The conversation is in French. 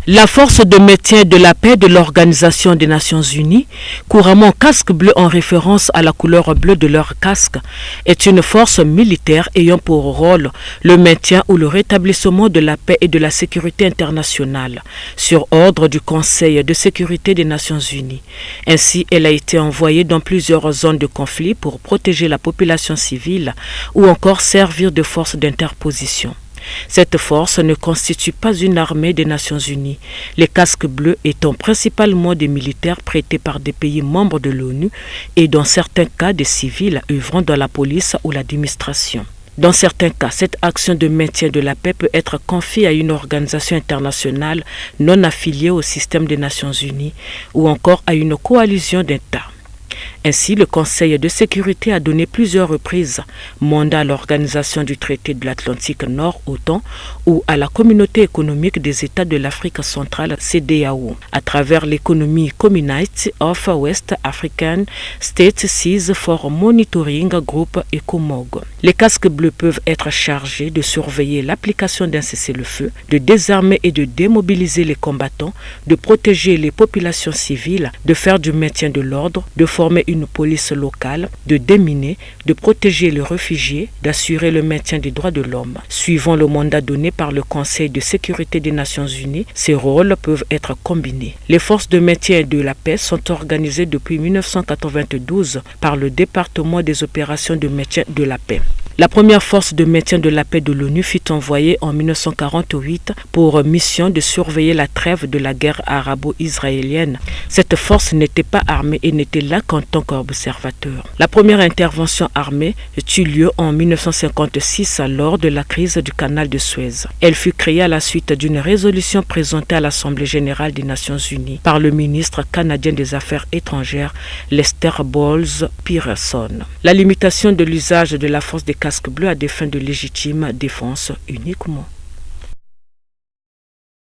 La force de maintien de la paix de l'Organisation des Nations Unies, couramment casque bleu en référence à la couleur bleue de leur casque, est une force militaire ayant pour rôle le maintien ou le rétablissement de la paix et de la sécurité internationale, sur ordre du Conseil de sécurité des Nations Unies. Ainsi, elle a été envoyée dans plusieurs zones de conflit pour protéger la population civile ou encore servir de force d'interposition. Cette force ne constitue pas une armée des Nations Unies, les casques bleus étant principalement des militaires prêtés par des pays membres de l'ONU et dans certains cas des civils œuvrant dans la police ou l'administration. Dans certains cas, cette action de maintien de la paix peut être confiée à une organisation internationale non affiliée au système des Nations Unies ou encore à une coalition d'États. Ainsi, le Conseil de sécurité a donné plusieurs reprises mandat à l'Organisation du traité de l'Atlantique Nord, OTAN, ou à la Communauté économique des États de l'Afrique centrale, CEDEAO, à travers l'Economic Community of West African States Seas for Monitoring Group ECOMOG. Les casques bleus peuvent être chargés de surveiller l'application d'un cessez-le-feu, de désarmer et de démobiliser les combattants, de protéger les populations civiles, de faire du maintien de l'ordre, de former une police locale, de déminer, de protéger les réfugiés, d'assurer le maintien des droits de l'homme. Suivant le mandat donné par le Conseil de sécurité des Nations Unies, ces rôles peuvent être combinés. Les forces de maintien de la paix sont organisées depuis 1992 par le département des opérations de maintien de la paix. La première force de maintien de la paix de l'ONU fut envoyée en 1948 pour mission de surveiller la trêve de la guerre arabo-israélienne. Cette force n'était pas armée et n'était là qu'en tant qu'observateur. La première intervention armée eut lieu en 1956 lors de la crise du canal de Suez. Elle fut créée à la suite d'une résolution présentée à l'Assemblée générale des Nations unies par le ministre canadien des Affaires étrangères Lester Bowles Pearson. La limitation de l'usage de la force des casques bleus à des fins de légitime défense uniquement.